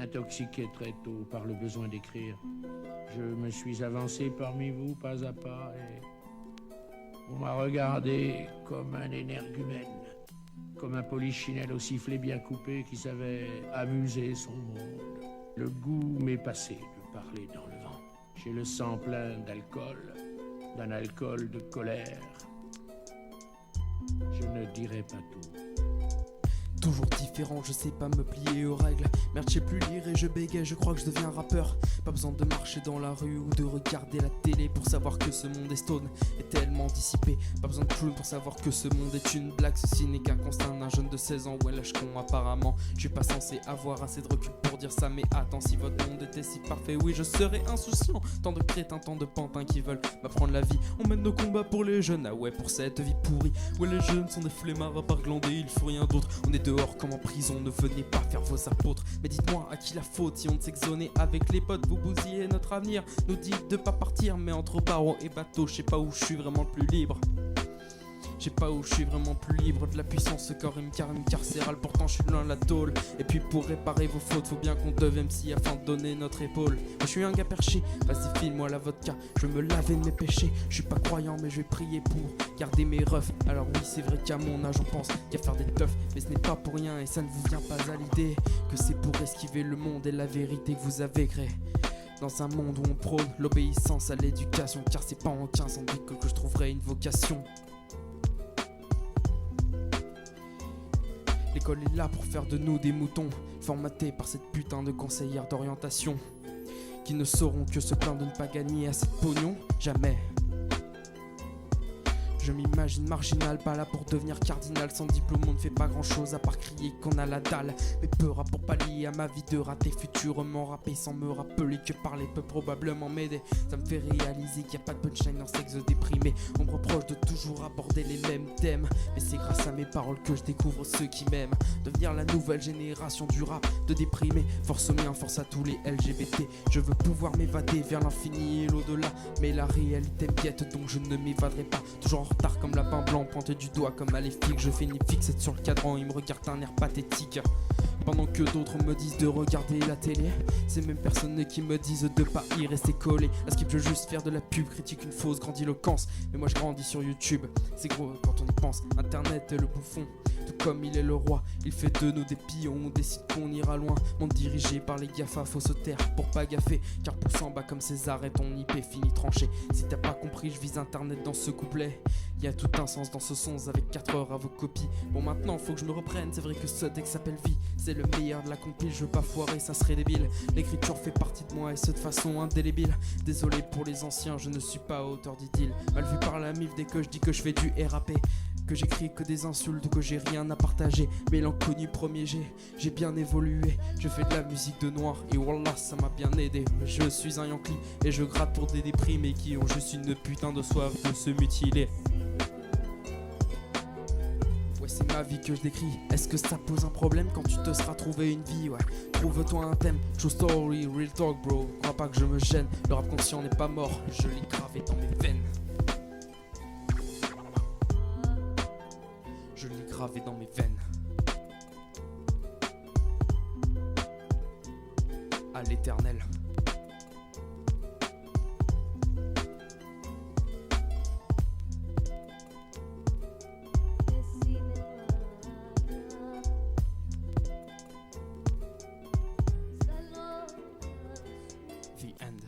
intoxiqué très tôt par le besoin d'écrire. Je me suis avancé parmi vous pas à pas et on m'a regardé comme un énergumène, comme un polichinelle au sifflet bien coupé qui savait amuser son monde. Le goût m'est passé de parler dans le vent. J'ai le sang plein d'alcool, d'un alcool de colère. Je ne dirai pas tout. Toujours différent, je sais pas me plier aux règles. Merde, je sais plus lire et je bégaye, je crois que je deviens rappeur. Pas besoin de marcher dans la rue ou de regarder la télé pour savoir que ce monde est stone, est tellement dissipé. Pas besoin de clown pour savoir que ce monde est une blague. Ceci n'est qu'un constat d'un jeune de 16 ans. Ouais, lâche con apparemment. Je suis pas censé avoir assez de recul pour dire ça, mais attends, si votre monde était si parfait, oui, je serais insouciant. Tant de crétins, tant de pantins qui veulent m'apprendre la vie. On mène nos combats pour les jeunes, ah ouais, pour cette vie pourrie. Ouais, les jeunes sont des flemmards à part glander, il faut rien d'autre. On est dehors comme en prison, ne venez pas faire vos apôtres. Mais dites-moi à qui la faute si on s'exonait avec les potes, vous bousillez notre avenir. Nous dites de pas partir, mais entre barreaux et bateaux, je sais pas où je suis vraiment le plus libre. Je sais pas où je suis vraiment plus libre de la puissance, ce corps une carcérale, pourtant je suis loin de la tôle. Et puis pour réparer vos fautes, faut bien qu'on devienne psy afin de donner notre épaule. Moi je suis un gars perché, vas-y file-moi la vodka, je veux me laver de mes péchés. Je suis pas croyant mais je vais prier pour garder mes refs. Alors oui c'est vrai qu'à mon âge on pense qu'à faire des teufs, mais ce n'est pas pour rien et ça ne vous vient pas à l'idée que c'est pour esquiver le monde et la vérité que vous avez créé. Dans un monde où on prône l'obéissance à l'éducation, car c'est pas en 15 ans que je trouverai une vocation. L'école est là pour faire de nous des moutons, formatés par cette putain de conseillère d'orientation, qui ne sauront que se plaindre de ne pas gagner assez de pognon, jamais. Je m'imagine marginal, pas là pour devenir cardinal. Sans diplôme on ne fait pas grand chose à part crier qu'on a la dalle. Mais peur pour pallier à ma vie de raté, futurement rapper sans me rappeler que parler peut probablement m'aider. Ça me fait réaliser qu'il n'y a pas de punchline dans sexe déprimé. On me reproche de toujours aborder les mêmes thèmes, mais c'est grâce à mes paroles que je découvre ceux qui m'aiment. Devenir la nouvelle génération du rap, de déprimer. Force aux miens, force à tous les LGBT. Je veux pouvoir m'évader vers l'infini et l'au-delà, mais la réalité me guette donc je ne m'évaderai pas. Toujours en retard comme lapin blanc, pointé du doigt comme maléfique. Je finis fixette sur le cadran, il me regarde d'un air pathétique. Pendant que d'autres me disent de regarder la télé, ces mêmes personnes qui me disent de pas y rester collé. À ce qui peut juste faire de la pub, critique une fausse grandiloquence. Mais moi je grandis sur YouTube, c'est gros quand on y pense. Internet est le bouffon, tout comme il est le roi. Il fait de nous des pions, on décide qu'on ira loin. Monde dirigé par les GAFA, faut se taire pour pas gaffer. Car pour s'en bas comme César et ton IP fini tranché. Si t'as pas compris, je vise Internet dans ce couplet. Y a tout un sens dans ce son avec 4 heures à vos copies. Bon maintenant faut que je me reprenne, c'est vrai que ce texte s'appelle vie. C'est le meilleur de la compil, je veux pas foirer, ça serait débile. L'écriture fait partie de moi et ce de façon indélébile. Désolé pour les anciens, je ne suis pas à hauteur d'idylle. Mal vu par la mif dès que je dis que je fais du RAP, que j'écris que des insultes, que j'ai rien à partager. Mélancolie premier G, j'ai bien évolué. Je fais de la musique de noir et wallah ça m'a bien aidé. Je suis un Yankee et je gratte pour des déprimés qui ont juste une putain de soif de se mutiler. Ouais c'est ma vie que je décris. Est-ce que ça pose un problème quand tu te seras trouvé une vie? Ouais, trouve-toi un thème. True story, real talk bro. Crois pas que je me gêne. Le rap conscient n'est pas mort, je l'ai gravé dans mes veines. Je l'ai gravé dans mes veines. À l'éternel. The end.